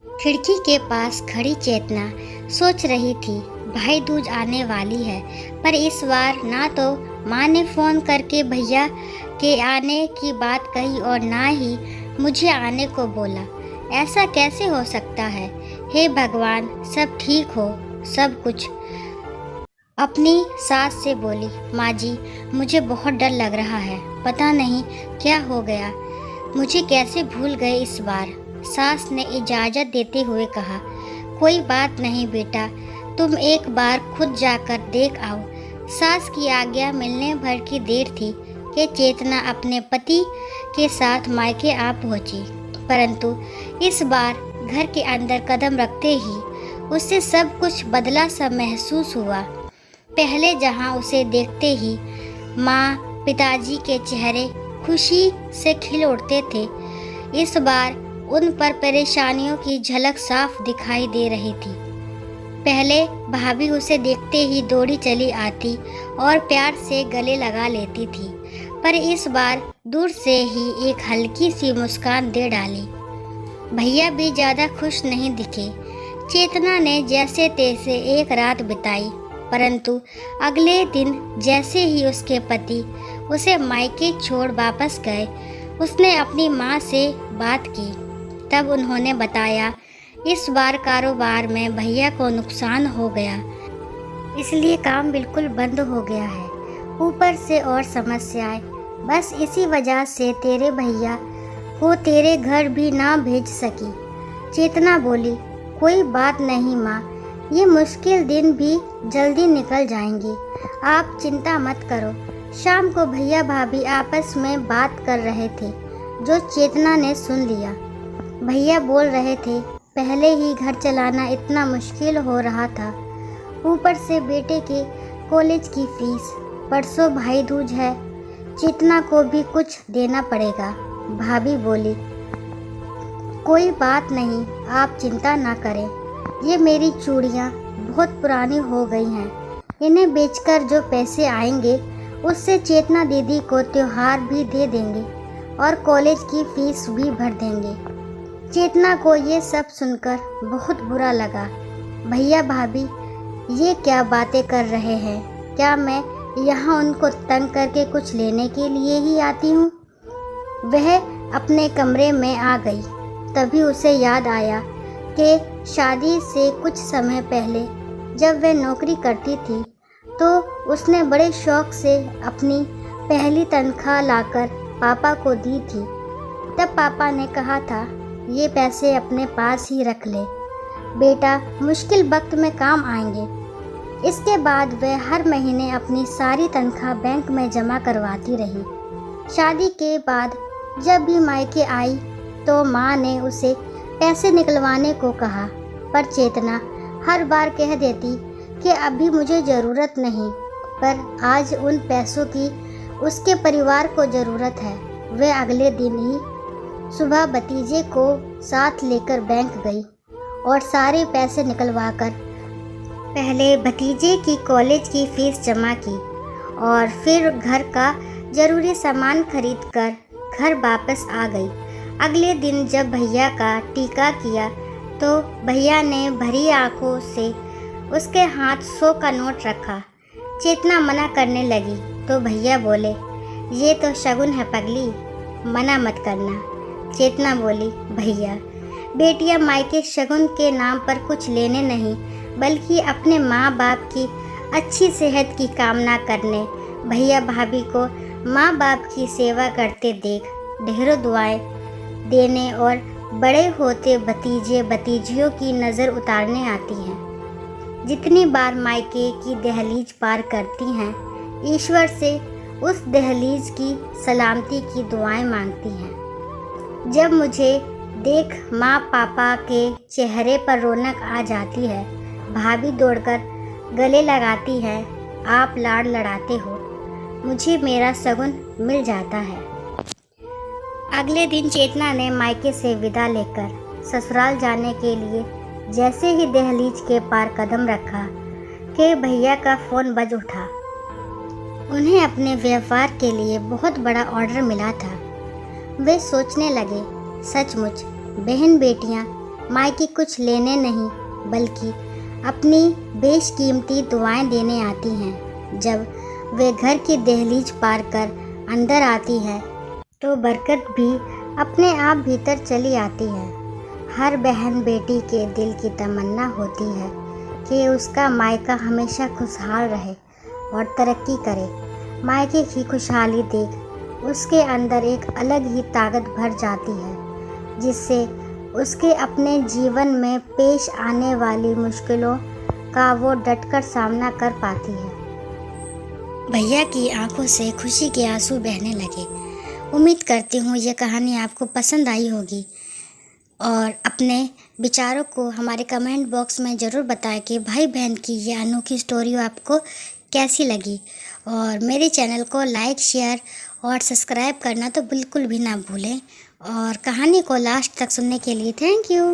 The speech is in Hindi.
खिड़की के पास खड़ी चेतना सोच रही थी, भाई दूज आने वाली है, पर इस बार ना तो माँ ने फ़ोन करके भैया के आने की बात कही और ना ही मुझे आने को बोला। ऐसा कैसे हो सकता है? हे भगवान, सब ठीक हो सब कुछ। अपनी सास से बोली, माँ जी, मुझे बहुत डर लग रहा है, पता नहीं क्या हो गया, मुझे कैसे भूल गए इस बार। सास ने इजाज़त देते हुए कहा, कोई बात नहीं बेटा, तुम एक बार खुद जाकर देख आओ। सास की आज्ञा मिलने भर की देर थी कि चेतना अपने पति के साथ मायके आ पहुंची, परंतु इस बार घर के अंदर कदम रखते ही उसे सब कुछ बदला सा महसूस हुआ। पहले जहां उसे देखते ही माँ पिताजी के चेहरे खुशी से खिल उठते थे, इस बार उन पर परेशानियों की झलक साफ दिखाई दे रही थी। पहले भाभी उसे देखते ही दौड़ी चली आती और प्यार से गले लगा लेती थी, पर इस बार दूर से ही एक हल्की सी मुस्कान दे डाली। भैया भी ज़्यादा खुश नहीं दिखे। चेतना ने जैसे तैसे एक रात बिताई, परंतु अगले दिन जैसे ही उसके पति उसे मायके छोड़ वापस गए, उसने अपनी माँ से बात की। तब उन्होंने बताया, इस बार कारोबार में भैया को नुकसान हो गया, इसलिए काम बिल्कुल बंद हो गया है। ऊपर से और समस्याएं, बस इसी वजह से तेरे भैया को तेरे घर भी ना भेज सकी। चेतना बोली, कोई बात नहीं माँ, ये मुश्किल दिन भी जल्दी निकल जाएंगी, आप चिंता मत करो। शाम को भैया भाभी आपस में बात कर रहे थे, जो चेतना ने सुन लिया। भैया बोल रहे थे, पहले ही घर चलाना इतना मुश्किल हो रहा था, ऊपर से बेटे के कॉलेज की फीस, परसों भाई दूज है, चेतना को भी कुछ देना पड़ेगा। भाभी बोली, कोई बात नहीं, आप चिंता ना करें, ये मेरी चूड़ियाँ बहुत पुरानी हो गई हैं, इन्हें बेचकर जो पैसे आएंगे उससे चेतना दीदी को त्योहार भी दे देंगे और कॉलेज की फीस भी भर देंगे। चेतना को ये सब सुनकर बहुत बुरा लगा। भैया भाभी ये क्या बातें कर रहे हैं? क्या मैं यहाँ उनको तंग करके कुछ लेने के लिए ही आती हूँ? वह अपने कमरे में आ गई। तभी उसे याद आया कि शादी से कुछ समय पहले जब वह नौकरी करती थी तो उसने बड़े शौक से अपनी पहली तनख्वाह लाकर पापा को दी थी। तब पापा ने कहा था, ये पैसे अपने पास ही रख ले बेटा, मुश्किल वक्त में काम आएंगे। इसके बाद वह हर महीने अपनी सारी तनख्वाह बैंक में जमा करवाती रही। शादी के बाद जब भी मायके आई तो माँ ने उसे पैसे निकलवाने को कहा, पर चेतना हर बार कह देती कि अभी मुझे ज़रूरत नहीं, पर आज उन पैसों की उसके परिवार को ज़रूरत है। वह अगले दिन ही सुबह भतीजे को साथ लेकर बैंक गई और सारे पैसे निकलवाकर पहले भतीजे की कॉलेज की फ़ीस जमा की और फिर घर का ज़रूरी सामान खरीदकर घर वापस आ गई। अगले दिन जब भैया का टीका किया तो भैया ने भरी आंखों से उसके हाथ 100 का नोट रखा। चेतना मना करने लगी तो भैया बोले, ये तो शगुन है पगली, मना मत करना। चेतना बोली, भैया बेटियां मायके शगुन के नाम पर कुछ लेने नहीं, बल्कि अपने माँ बाप की अच्छी सेहत की कामना करने, भैया भाभी को माँ बाप की सेवा करते देख ढेरों दुआएं देने और बड़े होते भतीजे भतीजियों की नज़र उतारने आती हैं। जितनी बार मायके की दहलीज पार करती हैं, ईश्वर से उस दहलीज की सलामती की दुआएं मांगती हैं। जब मुझे देख माँ पापा के चेहरे पर रौनक आ जाती है, भाभी दौड़कर गले लगाती है, आप लाड़ लड़ाते हो, मुझे मेरा शगुन मिल जाता है। अगले दिन चेतना ने मायके से विदा लेकर ससुराल जाने के लिए जैसे ही दहलीज के पार कदम रखा कि भैया का फ़ोन बज उठा। उन्हें अपने व्यापार के लिए बहुत बड़ा ऑर्डर मिला था। वे सोचने लगे, सचमुच बहन बेटियां मायके कुछ लेने नहीं बल्कि अपनी बेशकीमती दुआएं देने आती हैं। जब वे घर की दहलीज पार कर अंदर आती है तो बरकत भी अपने आप भीतर चली आती है। हर बहन बेटी के दिल की तमन्ना होती है कि उसका मायका हमेशा खुशहाल रहे और तरक्की करे। मायके की खुशहाली देख उसके अंदर एक अलग ही ताकत भर जाती है, जिससे उसके अपने जीवन में पेश आने वाली मुश्किलों का वो डटकर सामना कर पाती है। भैया की आंखों से खुशी के आंसू बहने लगे। उम्मीद करती हूँ ये कहानी आपको पसंद आई होगी और अपने विचारों को हमारे कमेंट बॉक्स में ज़रूर बताएं कि भाई बहन की ये अनोखी स्टोरी आपको कैसी लगी। और मेरे चैनल को लाइक, शेयर और सब्सक्राइब करना तो बिल्कुल भी ना भूलें। और कहानी को लास्ट तक सुनने के लिए थैंक यू।